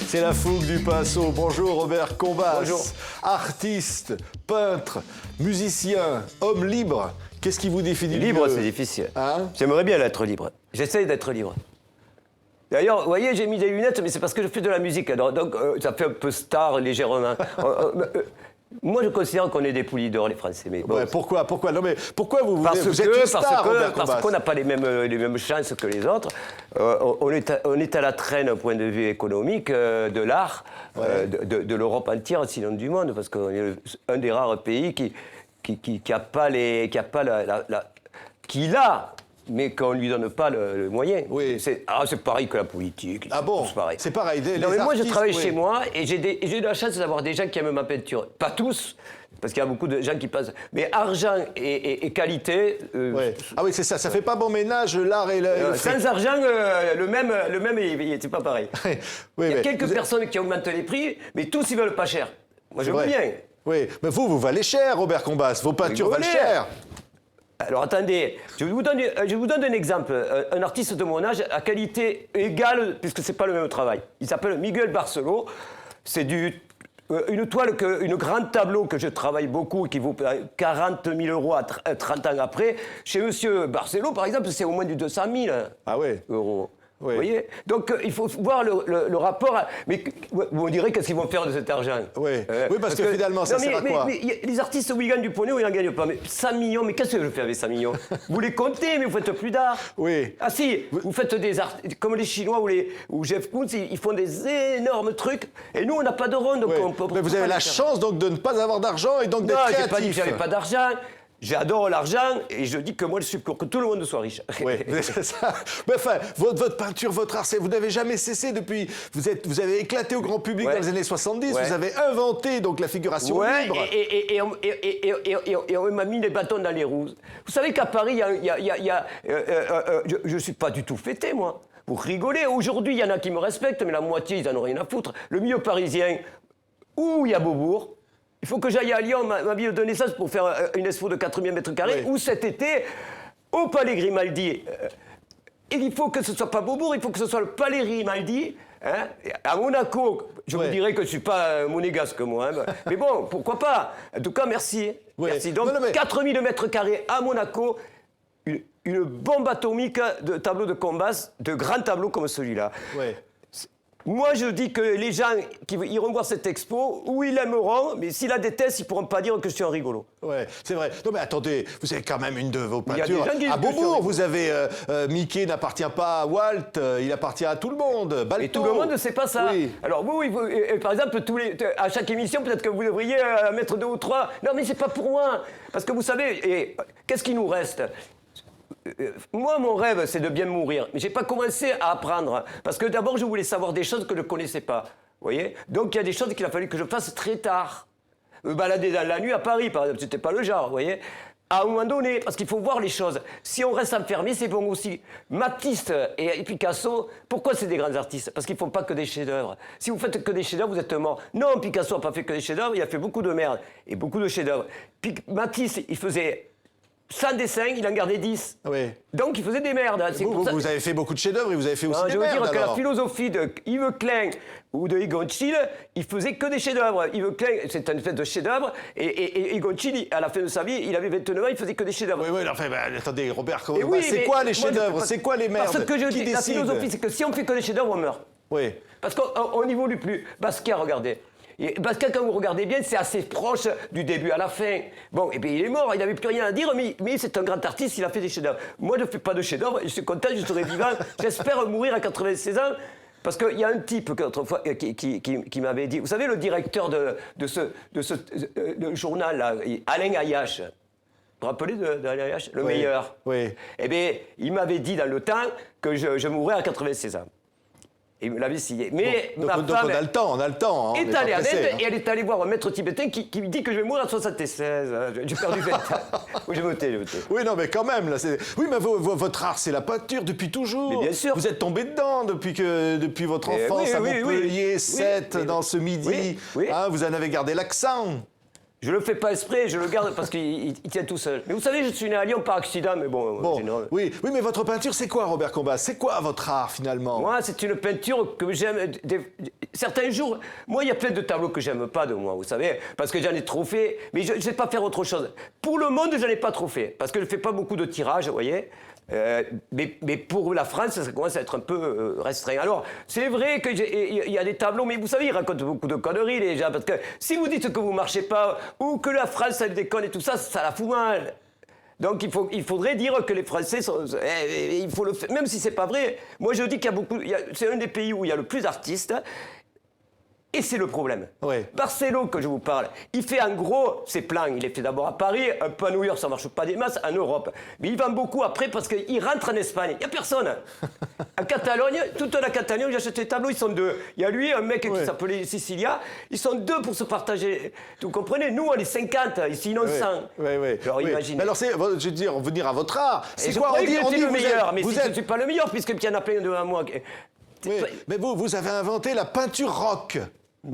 C'est la fougue du pinceau. Bonjour Robert Combas. Bonjour. Artiste, peintre, musicien, homme libre. Qu'est-ce qui vous définit le Libre, mieux? c'est difficile. Hein? J'aimerais bien être libre. J'essaye d'être libre. D'ailleurs, vous voyez, j'ai mis des lunettes, mais c'est parce que je fais de la musique. Donc, ça fait un peu star, légèrement. Moi, je considère qu'on est des poulies d'or, les Français. Mais bon, Ouais, pourquoi non, mais pourquoi vous parce êtes une star, Robert parce Combas? qu'on n'a pas les mêmes chances que les autres. On est à la traîne, au point de vue économique, de l'art, de l'Europe entière, sinon du monde, parce qu'on est un des rares pays qui a pas qui l'a, mais qu'on ne lui donne pas le moyen. Oui. C'est pareil que la politique. Ah bon? C'est pareil. C'est pareil. Non, mais moi, je artistes, travaille oui. chez moi et j'ai eu la chance d'avoir des gens qui aiment ma peinture. Pas tous, parce qu'il y a beaucoup de gens qui pensent. Mais argent et qualité. Ouais. Ah oui, c'est ça. Ça fait pas bon ménage, l'art et le fric. Sans argent, le même c'est pas pareil. Oui, Il y a mais quelques vous êtes- personnes qui augmentent les prix, mais tous, ils veulent pas cher. Moi, je veux vrai. bien. Oui, mais vous valez cher, Robert Combas. Vos peintures valent Rigolez. cher. Alors attendez, je vous donne un exemple. Un artiste de mon âge à qualité égale, puisque c'est pas le même travail. Il s'appelle Miguel Barceló. C'est une toile, une grande tableau que je travaille beaucoup, qui vaut 40 000 euros à 30 ans après. Chez Monsieur Barceló, par exemple, c'est au moins du 200 000 Ah ouais. euros. Oui. Vous voyez? Donc il faut voir le rapport. Mais vous me direz qu'est-ce qu'ils vont faire de cet argent? Oui. Oui, parce que finalement, ça non, sert à quoi? mais les artistes, où ils gagnent du pognon, ou ils n'en gagnent pas. Mais 100 millions, mais qu'est-ce que je fais avec 100 millions? Vous les comptez, mais vous faites plus d'art. Oui. Ah si, vous faites des arts, comme les Chinois ou Jeff Koons, ils font des énormes trucs. Et nous, on n'a pas de rond, donc Oui. on peut Mais vous pas avez les la faire. chance donc de ne pas avoir d'argent et donc Non, d'être j'ai créatif. pas dit que j'avais pas d'argent. J'adore l'argent et je dis que moi, je suis pour que tout le monde soit riche. Oui, c'est ça. Mais enfin, votre peinture, votre art, vous n'avez jamais cessé depuis. Vous avez éclaté au grand public Ouais. dans les années 70. Ouais. Vous avez inventé donc la figuration Ouais, libre. et on m'a mis les bâtons dans les roues. Vous savez qu'à Paris, je ne suis pas du tout fêté, moi. Vous rigolez. Aujourd'hui, il y en a qui me respectent, mais la moitié, ils n'en ont rien à foutre. Le milieu parisien, où il y a Beaubourg, il faut que j'aille à Lyon, ma ville de naissance, pour faire une expo de 4000 mètres carrés, Oui. ou cet été, au Palais Grimaldi. Et il faut que ce ne soit pas Beaubourg, il faut que ce soit le Palais Grimaldi. Hein, à Monaco, je vous dirais que je ne suis pas monégasque, moi. Hein, mais bon, pourquoi pas? En tout cas, merci. Ouais. Merci. Donc, Non, mais- 4000 mètres carrés à Monaco, une bombe atomique de tableaux de Combas, de grands tableaux comme celui-là. Ouais. Moi, je dis que les gens qui iront voir cette expo, ou ils l'aimeront, mais s'ils la détestent, ils ne pourront pas dire que je suis un rigolo. Ouais, c'est vrai. Non mais attendez, vous avez quand même une de vos Il y a des peintures gens qui disent à que je suis Beaubourg. rigolo. Vous avez Mickey n'appartient pas à Walt, il appartient à tout le monde. Balto. Et tout le monde ne sait pas ça. Oui. Alors vous, par exemple, à chaque émission, peut-être que vous devriez mettre 2 ou 3. Non, mais c'est pas pour moi. Parce que vous savez, qu'est-ce qui nous reste? Moi, mon rêve, c'est de bien mourir. Mais j'ai pas commencé à apprendre. Parce que d'abord, je voulais savoir des choses que je ne connaissais pas. Vous voyez? Donc, il y a des choses qu'il a fallu que je fasse très tard. Me balader dans la nuit à Paris, par exemple, c'était pas le genre, vous voyez? À un moment donné, parce qu'il faut voir les choses. Si on reste enfermé, c'est bon aussi. Matisse et Picasso, pourquoi c'est des grands artistes? Parce qu'ils font pas que des chefs-d'œuvre. Si vous faites que des chefs-d'œuvre, vous êtes mort. Non, Picasso n'a pas fait que des chefs-d'œuvre, il a fait beaucoup de merde et beaucoup de chefs-d'œuvre. Matisse, il faisait 100 dessins, il en gardait 10. Oui. Donc il faisait des merdes. C'est pour ça- Vous avez fait beaucoup de chefs-d'œuvre et vous avez fait aussi Non, des je veux merdes dire que la alors. philosophie de Yves Klein ou de Egon Schiele, il faisait que des chefs-d'œuvre. Yves Klein, c'est une espèce de chef-d'œuvre, et Egon Schiele, à la fin de sa vie, il avait 29 ans, il faisait que des chefs-d'œuvre. Oui, enfin, attendez, Robert, Et oui, c'est mais quoi les moi, je peux chefs-d'œuvre? pas- C'est quoi les merdes? Parce que je Qui dis, la décide? philosophie, c'est que si on fait que des chefs-d'œuvre, on meurt. Oui. Parce qu'on n'évolue plus. Basquiat, regardez. Et Basquiat, quand vous regardez bien, c'est assez proche du début à la fin. Bon, et bien il est mort, il n'avait plus rien à dire, mais c'est un grand artiste, il a fait des chefs-d'œuvre. Moi, je ne fais pas de chefs-d'œuvre, je suis content, je serai vivant. J'espère mourir à 96 ans. Parce qu'il y a un type autrefois, qui m'avait dit, vous savez, le directeur de ce journal-là, Alain Ayache. Vous vous rappelez d'Alain Ayache? Le Oui. meilleur. Oui. Eh bien, il m'avait dit dans le temps que je mourrais à 96 ans. Il me l'avait signé. Mais Donc, ma donc, femme on a le temps, on a le temps. Hein, on est n'est pas allée à pressé, Nantes hein. et elle est allée voir un maître tibétain qui me dit que je vais mourir à 76. J'ai perdu 20 ans. Oui, j'ai voté. Oui, non, mais quand même, là, oui, mais votre art, c'est la peinture depuis toujours. Mais bien sûr. Vous êtes tombé dedans depuis votre Eh enfance oui, à oui, Montpellier, oui. 7, Oui, dans ce midi. oui, oui. Hein, vous en avez gardé l'accent. Je le fais pas exprès, je le garde parce qu'il tient tout seul. Mais vous savez, je suis né à Lyon par accident, mais bon, en général. Oui, mais votre peinture, c'est quoi, Robert Combas? C'est quoi votre art, finalement? Moi, c'est une peinture que j'aime. Certains jours, moi, il y a plein de tableaux que j'aime pas de moi, vous savez, parce que j'en ai trop fait, mais je ne sais pas faire autre chose. Pour le monde, j'en ai pas trop fait, parce que je fais pas beaucoup de tirages, vous voyez. Mais pour la France, ça commence à être un peu restreint. Alors, c'est vrai qu'il y a des tableaux, mais vous savez, ils racontent beaucoup de conneries, les gens, parce que si vous dites que vous marchez pas, ou que la France, elle déconne et tout ça, ça la fout mal. Donc il faudrait dire que les Français sont... il faut le faire, même si c'est pas vrai. Moi, je dis qu'il y a beaucoup... C'est un des pays où il y a le plus d'artistes. Et c'est le problème. Oui. Barcelone, que je vous parle, il fait en gros ses plans. Il les fait d'abord à Paris, un peu à New York, ça ne marche pas des masses, en Europe. Mais il vend beaucoup après parce qu'il rentre en Espagne. Il n'y a personne. En Catalogne, toute la Catalogne, j'ai acheté des tableaux, ils sont deux. Il y a lui, un mec qui s'appelait Sicilia, ils sont deux pour se partager. Vous comprenez? Nous, on est 50, ici, ils en 100. Oui. Alors imaginez. Alors, je veux dire, revenir à votre art. C'est je quoi? croyais que j'étais le meilleur, mais vous je ne suis pas le meilleur, puisqu'il y en a plein devant moi. Oui, mais vous avez inventé la peinture rock.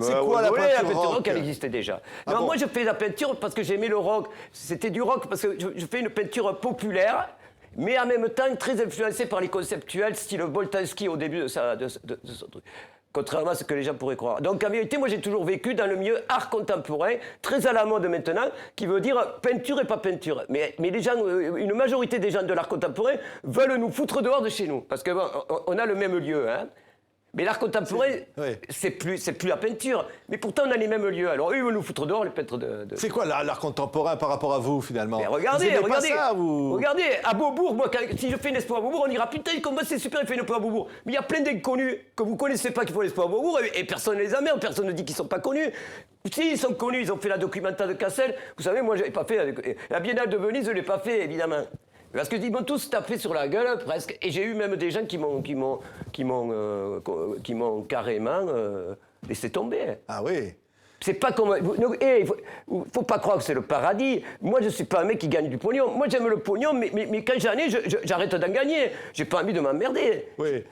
C'est quoi la la peinture rock? rock? Elle existait déjà. Ah Non, bon? moi je fais la peinture parce que j'aimais le rock. C'était du rock parce que je fais une peinture populaire, mais en même temps très influencée par les conceptuels, style Boltanski au début de son truc. Contrairement à ce que les gens pourraient croire. Donc en vérité, moi j'ai toujours vécu dans le milieu art contemporain, très à la mode maintenant, qui veut dire peinture et pas peinture. Mais les gens, une majorité des gens de l'art contemporain veulent nous foutre dehors de chez nous. Parce que bon, on a le même lieu, hein. Mais l'art contemporain, c'est plus la peinture. Mais pourtant, on a les mêmes lieux. Alors, eux, ils veulent nous foutre dehors, les peintres de... C'est quoi l'art contemporain par rapport à vous, finalement? Mais regardez, vous pas ça, vous... regardez, à Beaubourg, moi, si je fais une expo à Beaubourg, on dira, putain, c'est super, il fait une expo à Beaubourg. Mais il y a plein d'inconnus que vous connaissez pas qui font l'expo à Beaubourg, et personne ne les emmerde, personne ne dit qu'ils sont pas connus. Si, ils sont connus, ils ont fait la documenta de Cassel. Vous savez, moi, j'avais pas fait la Biennale de Venise, je l'ai pas fait, évidemment. Parce qu'ils m'ont tous tapé sur la gueule, presque. Et j'ai eu même des gens qui m'ont carrément laissé tomber. Ah oui. C'est pas comme... Il faut pas croire que c'est le paradis. Moi, je suis pas un mec qui gagne du pognon. Moi, j'aime le pognon, mais quand j'en ai, j'arrête d'en gagner. J'ai pas envie de m'emmerder. Oui.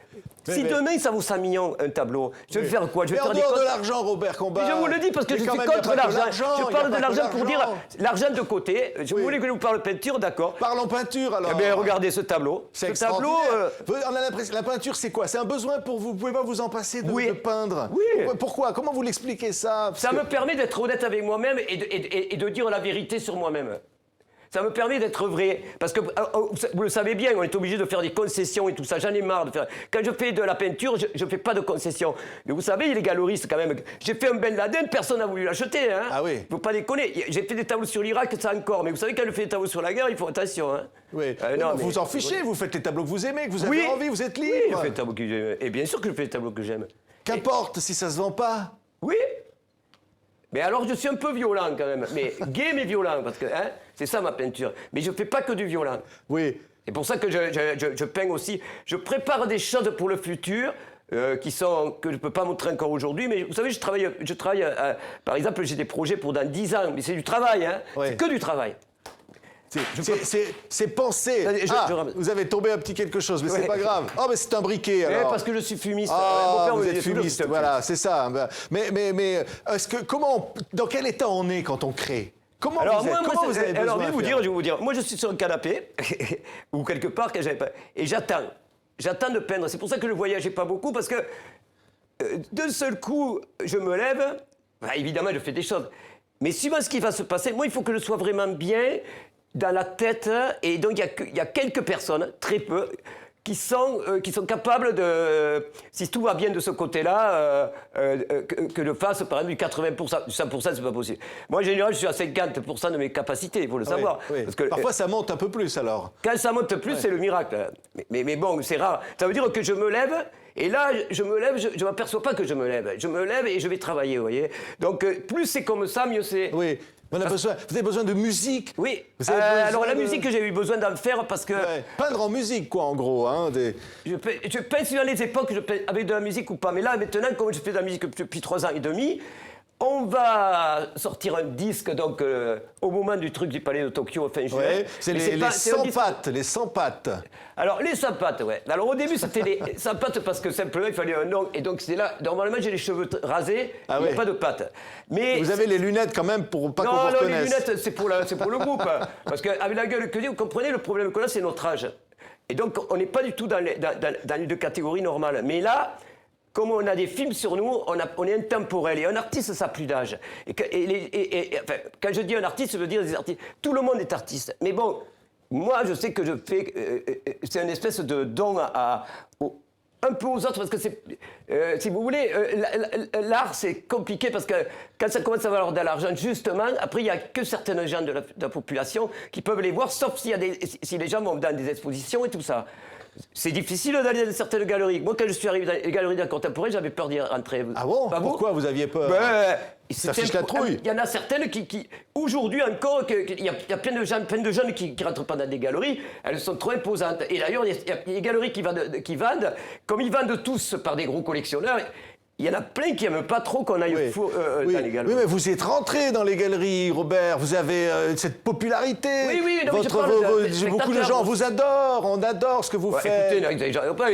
Si demain, ça vaut 5 millions, un tableau, je vais faire quoi? Je vais mais faire en dehors de l'argent, Robert Combas. Mais je vous le dis parce que je suis contre l'argent. Je parle de l'argent pour dire l'argent de côté. Je voulais que je vous parle de peinture, d'accord. Parlons peinture, alors. Eh bien, regardez ce tableau. C'est ce tableau. On a l'impression, la peinture, c'est quoi? C'est un besoin pour vous? Vous pouvez pas vous en passer de peindre? Oui. Pourquoi? Comment vous l'expliquez ça? Ça me permet d'être honnête avec moi-même et de dire la vérité sur moi-même. Ça me permet d'être vrai. Parce que, vous le savez bien, on est obligé de faire des concessions et tout ça. J'en ai marre de faire... Quand je fais de la peinture, je ne fais pas de concessions. Mais vous savez, les galeristes, quand même... J'ai fait un Ben Laden, personne n'a voulu l'acheter. Hein. Ah oui. Il ne faut pas déconner. J'ai fait des tableaux sur l'Irak, ça encore. Mais vous savez, quand je fais des tableaux sur la guerre, il faut attention. Hein. Oui. Non, vous en fichez, vous faites les tableaux que vous aimez, que vous avez envie, vous êtes libre. Oui, je fais des tableaux que j'aime. Et bien sûr que je fais des tableaux que j'aime. Qu'importe si ça se vend pas. Oui. Mais alors, je suis un peu violent quand même. Mais gay, mais violent, parce que hein, c'est ça ma peinture. Mais je ne fais pas que du violent. Oui. C'est pour ça que je peins aussi. Je prépare des choses pour le futur que je ne peux pas montrer encore aujourd'hui. Mais vous savez, je travaille par exemple, j'ai des projets pour dans 10 ans. Mais c'est du travail, hein. Oui. C'est que du travail. C'est pensé. Vous avez tombé un petit quelque chose, mais c'est pas grave. Oh, mais c'est un briquet, alors. Parce que je suis fumiste. Ah, Mon père vous me êtes disait fumiste, toujours, voilà, c'est ça. Mais dans quel état on est quand on crée? Comment vous avez besoin je vais vous dire, moi je suis sur un canapé, ou quelque part, et j'attends de peindre. C'est pour ça que je ne voyageais pas beaucoup, parce que d'un seul coup, je me lève, évidemment je fais des choses, mais suivant ce qui va se passer, moi il faut que je sois vraiment bien dans la tête, et donc il y a quelques personnes, très peu, qui sont capables de, si tout va bien de ce côté-là, que je fasse par exemple du 80%, du 100%, c'est pas possible. Moi, en général, je suis à 50% de mes capacités, il faut le savoir. Oui. Parce que, parfois, ça monte un peu plus, alors. Quand ça monte plus, c'est le miracle. Mais bon, c'est rare. Ça veut dire que je me lève, et là, je me lève, je ne m'aperçois pas que je me lève. Je me lève et je vais travailler, vous voyez. Donc, plus c'est comme ça, mieux c'est. Oui. Vous avez besoin de musique. Oui. Alors la musique, j'ai eu besoin d'en faire parce que... Peindre en musique, quoi, en gros. Hein, je peins sur les époques, je peins avec de la musique ou pas. Mais là, maintenant, comme je fais de la musique depuis 3 ans et demi, On va sortir un disque donc au moment du truc du Palais de Tokyo fin juin. Ouais, c'est Mais les pas- 100 disque- pattes, les 100 pattes. Alors les 100 pattes, ouais. Alors au début c'était les 100 pattes parce que simplement il fallait un nom et donc c'est là. Normalement j'ai les cheveux rasés, Ah il n'y a ouais. pas de pattes. Mais Vous avez les lunettes quand même pour pas qu'on vous non, les reconnaisse. lunettes, c'est pour le groupe. Parce qu'avec la gueule que j'ai, vous comprenez, le problème qu'on a, c'est notre âge. Et donc, on n'est pas du tout dans une catégorie normale. Mais là, comme on a des films sur nous, on est intemporel. Et un artiste, ça n'a plus d'âge. Enfin, quand je dis un artiste, je veux dire des artistes. Tout le monde est artiste. Mais bon, moi, je sais que je fais... c'est une espèce de don un peu aux autres, parce que si vous voulez, l'art, c'est compliqué, parce que quand ça commence à valoir de l'argent, justement, après, il n'y a que certaines gens de la population qui peuvent les voir, sauf si les gens vont dans des expositions et tout ça. C'est difficile d'aller dans certaines galeries. Moi, quand je suis arrivé dans les galeries d'art contemporain, j'avais peur d'y rentrer. Ah bon? Pas vous? Pourquoi vous aviez peur? Ça fiche la trouille. Il y en a certaines qui aujourd'hui encore, il y a plein de jeunes qui ne rentrent pas dans des galeries, elles sont trop imposantes. Et d'ailleurs, il y a des galeries qui vendent, comme ils vendent tous par des gros collectionneurs, il y en a plein qui n'aiment pas trop qu'on aille Oui. dans les galeries. Oui, mais vous êtes rentré dans les galeries, Robert. Vous avez cette popularité. Oui, non, mais je parle de beaucoup de spectateurs. gens vous adorent. On adore ce que vous faites. Écoutez, n'exagérez pas.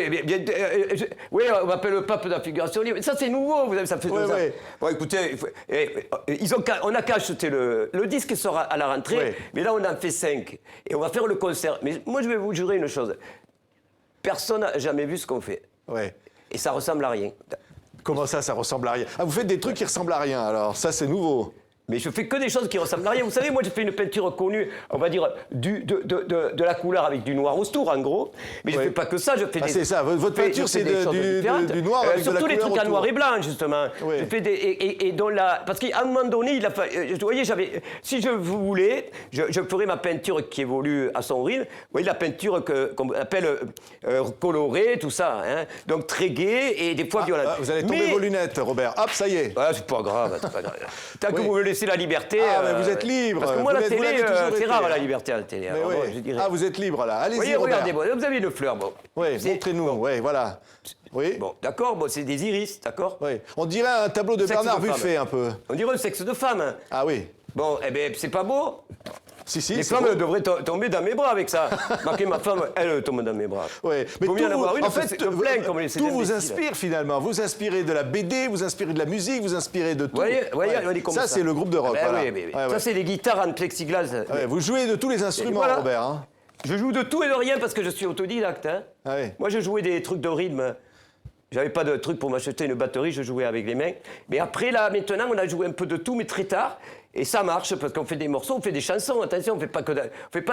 Oui, on m'appelle le pape de la figuration libre. Ça, c'est nouveau, vous savez, ça fait 2 ans. Oui. Bon, écoutez, on n'a qu'à acheter le disque sera à la rentrée, Oui. mais là, on en fait 5. Et on va faire le concert. Mais moi, je vais vous jurer une chose. Personne n'a jamais vu ce qu'on fait. Ouais. Et ça ressemble à rien. Comment ça ressemble à rien? Ah, vous faites des trucs qui ressemblent à rien, alors. Ça, c'est nouveau. Mais je fais que des choses qui ressemblent à rien. Vous savez, moi, j'ai fait une peinture connue, on va dire, de la couleur avec du noir autour, en gros. Mais je Oui. fais pas que ça, je fais Ah, c'est ça. Votre je peinture, fais c'est des choses différentes. du noir avec de la surtout les couleur trucs en autour. noir et blanc, justement. Oui. Je fais et dont la... Parce qu'à un moment donné, vous voyez, si je voulais, je ferais ma peinture qui évolue à son rythme. Vous voyez, la peinture qu'on appelle colorée, tout ça. Hein. Donc très gai et des fois violente. Vous allez tomber vos lunettes, Robert. Hop, ça y est. Ah, c'est pas grave, c'est pas grave. Tant que Oui. vous me laissez la liberté... Ah, mais vous êtes libre. Parce que moi, Vous la l'avez télé, toujours c'est été, rare hein. la liberté à la télé. Mais Alors, oui. bon, je dirais. Ah, vous êtes libre, là. Allez-y, Voyez, Robert. regardez, bon, vous avez une fleur, bon. Oui, C'est- montrez-nous. bon. Oui, voilà. Oui. Bon, d'accord, bon, c'est des iris, d'accord. Oui. On dirait un tableau de Sexe Bernard de femme. Buffet, un peu. On dirait un sexe de femme. Hein. Ah oui. Bon, eh bien, c'est pas beau. Si, Les c'est femmes beau. devraient tomber dans mes bras avec ça. Marquez ma femme, elle tombe dans mes bras. Oui, mais Vaut mieux en avoir une en que fait, c'est le plein, comme les tout vous imbéciles. inspire finalement. Vous inspirez de la BD, vous inspirez de la musique, vous inspirez de tout. Voyez, Ouais. on est comme ça, c'est le groupe de rock. Ben voilà. oui, oui, oui. Ouais, Ça, ouais. c'est les guitares en plexiglas. Ouais, vous jouez de tous les instruments, voilà. Robert. Hein. Je joue de tout et de rien parce que je suis autodidacte. Hein. Ah oui. Moi, je jouais des trucs de rythme. J'avais pas de truc pour m'acheter une batterie, je jouais avec les mains. Mais après, là, maintenant, on a joué un peu de tout, mais très tard. Et ça marche parce qu'on fait des morceaux, on fait des chansons. Attention, on fait pas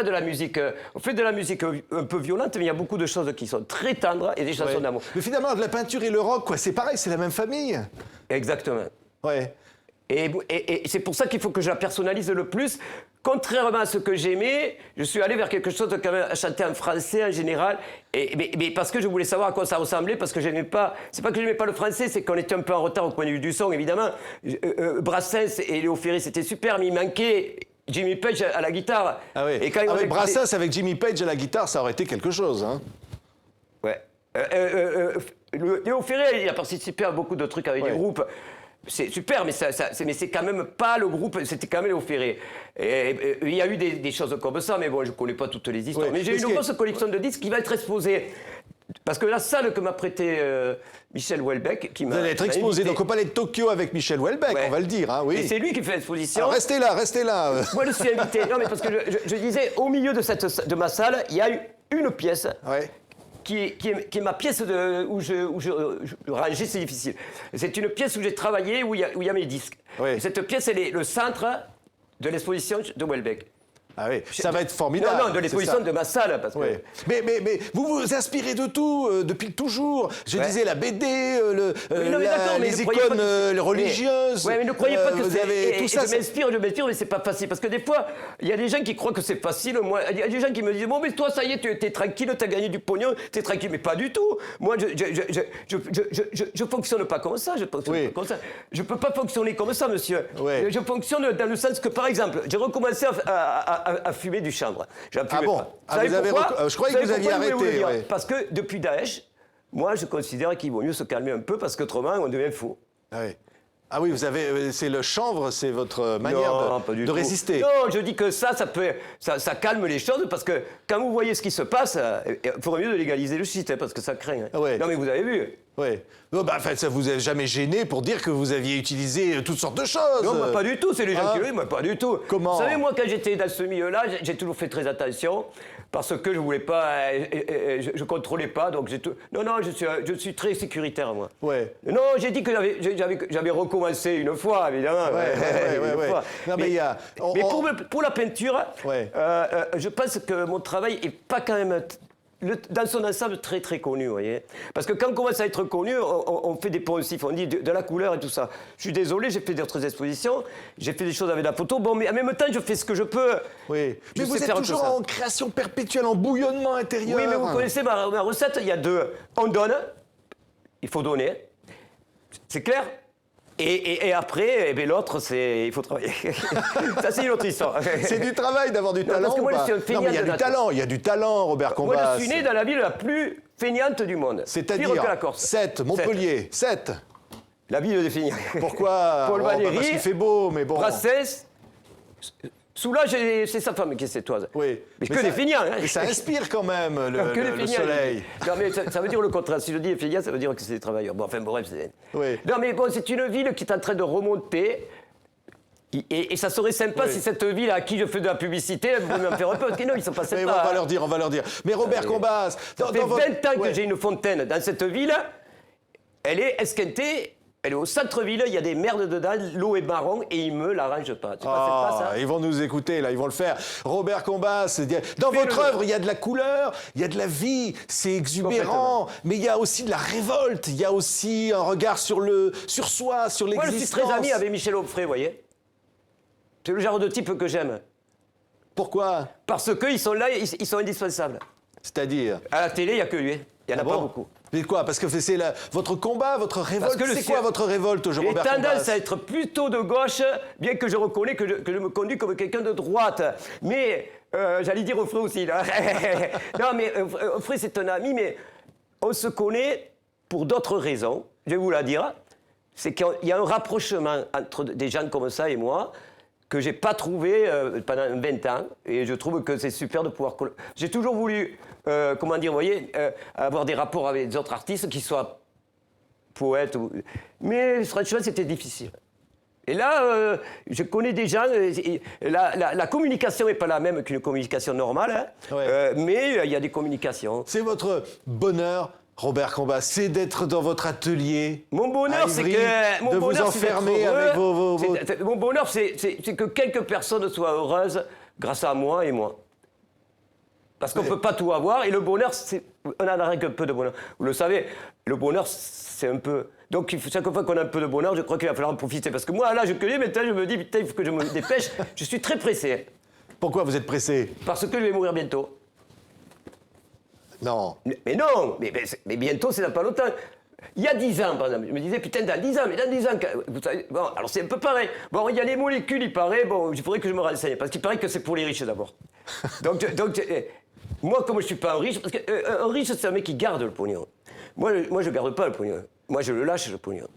de la musique. On fait de la musique un peu violente, mais il y a beaucoup de choses qui sont très tendres et des chansons Ouais. d'amour. Mais finalement, la peinture et le rock, quoi, c'est pareil, c'est la même famille. Exactement. Ouais. Et c'est pour ça qu'il faut que je la personnalise le plus. Contrairement à ce que j'aimais, je suis allé vers quelque chose de quand même à chanter en français en général. Mais parce que je voulais savoir à quoi ça ressemblait, parce que j'aimais pas. C'est pas que j'aimais pas le français, c'est qu'on était un peu en retard au point de vue du son, évidemment. Brassens et Léo Ferré, c'était super, mais il manquait Jimmy Page à la guitare. Ah oui. Et quand on Avec écoutait- Brassens, avec Jimmy Page à la guitare, ça aurait été quelque chose. Hein. Ouais. Léo Ferré, il a participé à beaucoup de trucs avec Ouais. des groupes. C'est super, mais c'est quand même pas le groupe, c'était quand même Léo Ferré. Et il y a eu des choses comme ça, mais bon, je connais pas toutes les histoires. Ouais. Mais j'ai Est-ce une que- grosse collection de disques qui va être exposée. Parce que la salle que m'a prêté Michel Houellebecq, qui Vous m'a allez être m'a exposé invité. donc au Palais de Tokyo avec Michel Houellebecq, Ouais. on va le dire. Hein, oui. Et c'est lui qui fait l'exposition. Alors, restez là, restez là. Moi, je suis invité. Non, mais parce que je disais, au milieu de ma salle, il y a eu une pièce Ouais. qui est ma pièce où je rangeais, c'est difficile. C'est une pièce où j'ai travaillé, où il y a mes disques. Oui. Et cette pièce, elle est le centre de l'exposition de Houellebecq. Ah oui, ça va être formidable. Non, de l'exposition c'est ça. de ma salle, parce que... Oui. Mais vous vous inspirez de tout depuis toujours. Je Ouais. disais la BD, Oui, non, mais d'accord, mais les ne croyez pas icônes que- les religieuses. Ouais, mais ne croyez pas que vous c'est... avez tout ça. je m'inspire, mais c'est pas facile. Parce que des fois, il y a des gens qui croient que c'est facile. Moi, il y a des gens qui me disent, bon, mais toi, ça y est, t'es tranquille, t'as gagné du pognon, t'es tranquille. Mais pas du tout. Moi, je fonctionne pas comme ça. Je fonctionne Oui. pas comme ça. Je peux pas fonctionner comme ça, monsieur. Ouais. Je fonctionne dans le sens que, par exemple, j'ai recommencé à fumer du chanvre. J'en fumais Ah bon? pas. Ah, Savez vous avez pourquoi je croyais que vous Savez aviez pourquoi je voulais arrêté. vous le dire Ouais. Parce que depuis Daesh, moi, je considère qu'il vaut mieux se calmer un peu parce qu'autrement, on devient fou. Ah oui. Ah oui, c'est le chanvre, c'est votre manière Non, pas du de tout. résister. Non, je dis que ça calme les choses parce que quand vous voyez ce qui se passe, il faudrait mieux de légaliser le shit, hein, parce que ça craint. Hein. Ah ouais. Non, mais vous avez vu. Oui. Ça vous a jamais gêné pour dire que vous aviez utilisé toutes sortes de choses. Non, moi, pas du tout, c'est les gens qui le disent, moi, pas du tout. Comment? Vous savez, moi, quand j'étais dans ce milieu-là, j'ai toujours fait très attention. Parce que je voulais pas, je contrôlais pas, donc j'ai tout. Non, je suis très sécuritaire, moi. Ouais. Non, j'ai dit que j'avais recommencé une fois, évidemment. Ouais. Non, mais il y a. Mais pour la peinture, Ouais. je pense que mon travail est pas quand même dans son ensemble très très connu, vous voyez. Parce que quand on commence à être connu, on fait des poncifs, on dit de la couleur et tout ça. Je suis désolé, j'ai fait d'autres expositions, j'ai fait des choses avec la photo, bon, mais en même temps, je fais ce que je peux. Oui. Je Mais vous sais êtes faire que toujours ça. en création perpétuelle, en bouillonnement intérieur. Oui, mais vous connaissez ma recette, il y a deux. On donne, il faut donner, c'est clair. Et après, l'autre, il faut travailler. Ça, c'est une autre histoire. C'est du travail d'avoir du talent. parce que moi, ou pas je suis un feignant Non, mais il y a de du nature. talent, il y a du talent, Robert Combas. Moi, je suis né dans la ville la plus feignante du monde. C'est-à-dire Pire que la Corse. 7, Montpellier, 7. La ville des feignants. Pourquoi Paul Valéry, parce qu'il fait beau, mais bon. Brassens. Soulage, c'est sa femme qui est sétoise. Oui. Mais que des feignants. Hein. Mais ça inspire quand même Que des le feignants. soleil. Non, mais ça veut dire le contraire. Si je dis feignants, ça veut dire que c'est des travailleurs. Bon, enfin, bref, c'est. Oui. Non, mais bon, c'est une ville qui est en train de remonter. Et ça serait sympa si cette ville à qui je fais de la publicité, vous m'en faire un peu. Parce que non, ils sont pas Mais sympas. on va leur dire. Mais Robert Combas, Ça fait 20 ans que j'ai une fontaine dans cette ville. Elle est esquintée. Elle est au centre-ville, il y a des merdes dedans, l'eau est marron et ils me l'arrangent pas. C'est pas sympa, ça. Ils vont nous écouter, là, ils vont le faire. Robert Combas, dans votre œuvre, il y a de la couleur, il y a de la vie, c'est exubérant, mais il y a aussi de la révolte, il y a aussi un regard sur soi, sur l'existence. Moi, je suis très ami avec Michel Onfray, vous voyez. C'est le genre de type que j'aime. Pourquoi? Parce qu'ils sont là, ils sont indispensables. C'est-à-dire? À la télé, il n'y a que lui. Il n'y en a pas beaucoup. Mais quoi? Parce que c'est votre combat, votre révolte. C'est quoi votre révolte, J'ai Robert Combas? tendance à être plutôt de gauche, bien que je reconnais que je me conduis comme quelqu'un de droite. Mais, j'allais dire Onfray aussi, là. Non, mais Onfray, c'est un ami, mais on se connaît pour d'autres raisons. Je vais vous la dire. C'est qu'il y a un rapprochement entre des gens comme ça et moi que j'ai pas trouvé pendant 20 ans. Et je trouve que c'est super de pouvoir... J'ai toujours voulu, comment dire, vous voyez, avoir des rapports avec des autres artistes qui soient poètes. Mais franchement, c'était difficile. Et là, je connais des gens, la communication n'est pas la même qu'une communication normale, hein, mais il y a des communications. C'est votre bonheur, Robert Combas, c'est d'être dans votre atelier. Mon bonheur, c'est que... de vous enfermer avec vos... Mon bonheur, c'est que quelques personnes soient heureuses grâce à moi et moi. Parce qu'on ne peut pas tout avoir, et le bonheur, on n'en a qu'un peu de bonheur. Vous le savez, le bonheur, c'est un peu... Donc, chaque fois qu'on a un peu de bonheur, je crois qu'il va falloir en profiter. Parce que moi, là, je connais, maintenant, je me dis, putain, il faut que je me dépêche. Je suis très pressé. Pourquoi vous êtes pressé? Parce que je vais mourir bientôt. Non. Mais non, mais bientôt, c'est dans pas longtemps. Il y a 10 ans, par exemple, je me disais, putain, dans 10 ans, mais dans 10 ans, vous savez, bon, alors c'est un peu pareil. Bon, il y a les molécules, il paraît, bon, il faudrait que je me renseigne, parce qu'il paraît que c'est pour les riches d'abord. donc, moi, comme je suis pas un riche, parce qu'un riche, c'est un mec qui garde le pognon. Moi, je garde pas le pognon. Moi, je le lâche, le pognon.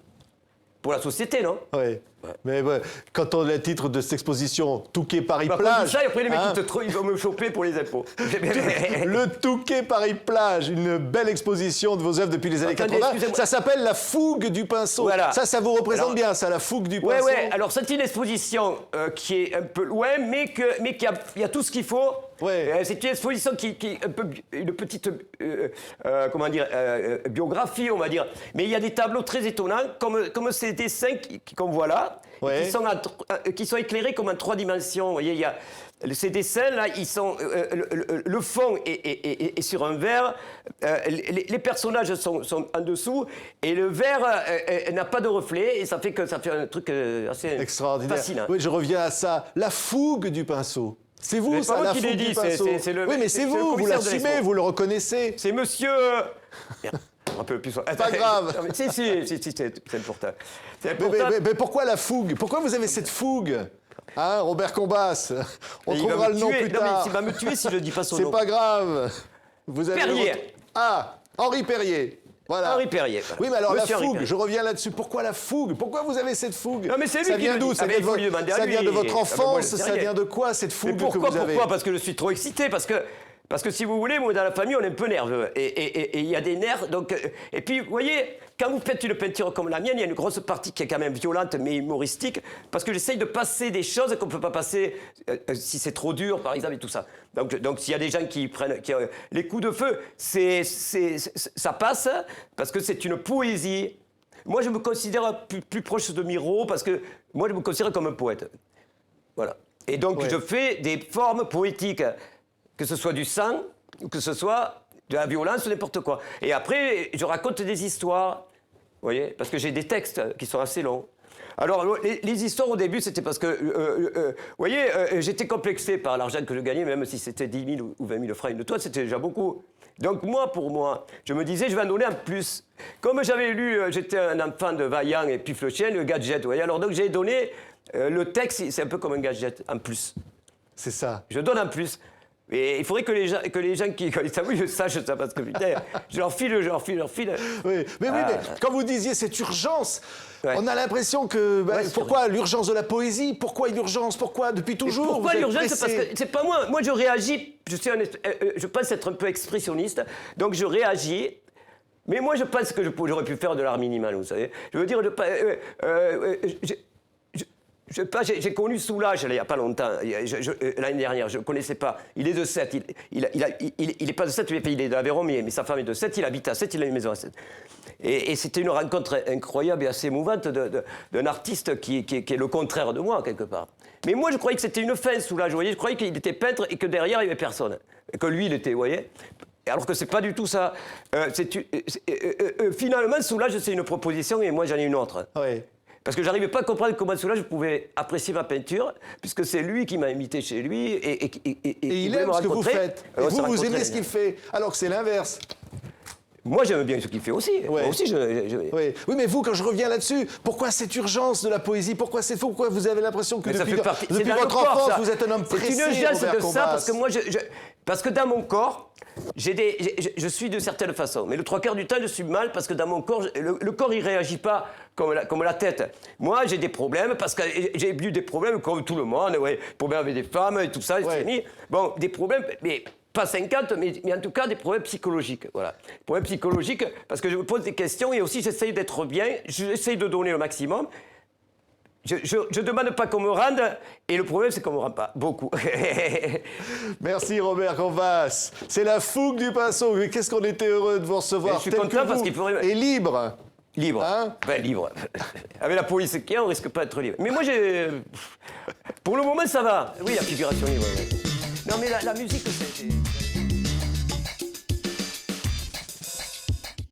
Pour la société, non? Oui. Ouais. Mais quand on a le titre de cette exposition, Touquet Paris-Plage... Bah, ça, et après, les mecs, ils vont me choper pour les impôts. Le Touquet Paris-Plage, une belle exposition de vos œuvres depuis les années 80. Ça s'appelle La Fougue du pinceau. Voilà. Ça vous représente bien, ça, La Fougue du pinceau. Oui. Alors, c'est une exposition qui est un peu loin, mais qu'il y a tout ce qu'il faut. Ouais. C'est une exposition qui est un peu une petite, comment dire, biographie, on va dire. Mais il y a des tableaux très étonnants, comme ces dessins qu'on voit là. Ouais. Qui sont éclairés comme en 3 dimensions. Vous voyez, il y a ces dessins-là, ils sont le fond est sur un verre, les personnages sont en dessous, et le verre n'a pas de reflet, et ça fait un truc assez extraordinaire. Fascinant. Oui, je reviens à ça. La fougue du pinceau. C'est vous, ça, la fougue du pinceau. Oui, mais c'est vous l'assumez, vous le reconnaissez. C'est monsieur... Un peu plus... C'est pas grave. Non, mais si, c'est important. Mais pourquoi la fougue? Pourquoi vous avez cette fougue? Hein, Robert Combas? On trouvera le nom plus tard. Non, mais il va me tuer si je ne dis pas son nom. C'est pas grave. Vous avez Perrier. Henri Perrier. Voilà. Henri Perrier. Oui, mais alors Monsieur la Henri fougue, Perrier. je reviens là-dessus. Pourquoi la fougue? Pourquoi vous avez cette fougue? Non, mais c'est lui ça qui vient le d'où? dit. Ça Ah, vient mais de il faut lui demander à ça lui. vient de votre Ah, ben, moi, enfance? je sais Ça rien. vient de quoi, cette Mais fougue que pourquoi, vous avez? Parce que je suis trop excité, parce que si vous voulez, moi, dans la famille, on est un peu nerveux. Et il y a des nerfs. Donc, et puis, vous voyez, quand vous faites une peinture comme la mienne, il y a une grosse partie qui est quand même violente, mais humoristique, parce que j'essaye de passer des choses qu'on ne peut pas passer si c'est trop dur, par exemple, et tout ça. Donc s'il y a des gens qui prennent les coups de feu, ça passe, parce que c'est une poésie. Moi, je me considère plus proche de Miro, parce que moi, je me considère comme un poète. Voilà. Et donc, Ouais. je fais des formes poétiques, que ce soit du sang, ou que ce soit de la violence, ou n'importe quoi. Et après, je raconte des histoires, vous voyez, parce que j'ai des textes qui sont assez longs. Alors, les histoires, au début, c'était parce que, vous voyez, j'étais complexé par l'argent que je gagnais, même si c'était 10 000 ou 20 000 francs une toile, c'était déjà beaucoup. Donc, pour moi, je me disais, je vais en donner en plus. Comme j'avais lu, j'étais un enfant de Vaillant et Pif le chien, le gadget, vous voyez, alors donc j'ai donné le texte, c'est un peu comme un gadget, en plus. C'est ça. Je donne en plus. Et il faudrait que les gens qui ça, oui, je sache ça, parce que putain, je leur file. Oui, mais quand vous disiez cette urgence, Ouais. on a l'impression que... Ouais, c'est pourquoi l'urgence de la poésie? Pourquoi l'urgence? Pourquoi depuis toujours Pourquoi vous êtes l'urgence? Parce pressé? que c'est pas moi. Moi, je réagis. Je pense être un peu expressionniste. Donc, je réagis. Mais moi, je pense que j'aurais pu faire de l'art minimal, vous savez. Je veux dire, j'ai connu Soulage il n'y a pas longtemps, l'année dernière, je ne connaissais pas. Il est de Sète, il n'est pas de Sète, il est d'Aveyron, mais sa femme est de Sète, il habite à Sète, il a une maison à Sète. Et c'était une rencontre incroyable et assez émouvante d'un artiste qui est le contraire de moi, quelque part. Mais moi, je croyais que c'était une fin, Soulage, vous voyez, je croyais qu'il était peintre et que derrière, il n'y avait personne. Et que lui, il était, vous voyez. Alors que c'est pas du tout ça. Finalement, Soulage, c'est une proposition et moi, j'en ai une autre. Oui. Parce que j'arrivais pas à comprendre comment Soulage pouvait apprécier ma peinture, puisque c'est lui qui m'a invité chez lui et il aime ce que vous faites. Et vous aimez ce qu'il fait, alors que c'est l'inverse. Moi, j'aime bien ce qu'il fait aussi. Ouais. Moi aussi, Oui. Oui, mais vous, quand je reviens là-dessus, pourquoi cette urgence de la poésie? Pourquoi vous avez l'impression que Mais ça depuis, fait partie- depuis c'est dans votre le corps, enfance, ça. vous êtes un homme pressé, C'est une urgence Robert de ça, Combas. parce que moi, parce que dans mon corps, je suis de certaines façons. Mais le 3/4 du temps, je suis mal parce que dans mon corps, le corps, il réagit pas comme la tête. Moi, j'ai des problèmes parce que j'ai eu des problèmes comme tout le monde, ouais, problèmes avec des femmes et tout ça, Ouais. fini. Bon, des problèmes, mais pas 50, mais en tout cas des problèmes psychologiques. Voilà. Problèmes psychologiques parce que je me pose des questions et aussi j'essaye d'être bien, j'essaye de donner le maximum. Je demande pas qu'on me rende, et le problème, c'est qu'on me rend pas. Beaucoup. Merci Robert Combas. C'est la fougue du pinceau. Mais qu'est-ce qu'on était heureux de vous recevoir. Je suis tel content que parce vous. qu'il faudrait- Et libre. Libre. Hein? Ben, libre. Avec la police qui est, on risque pas d'être libre. Mais moi, pour le moment, ça va. Oui, la figuration libre. Ouais. Non, mais la musique, c'est...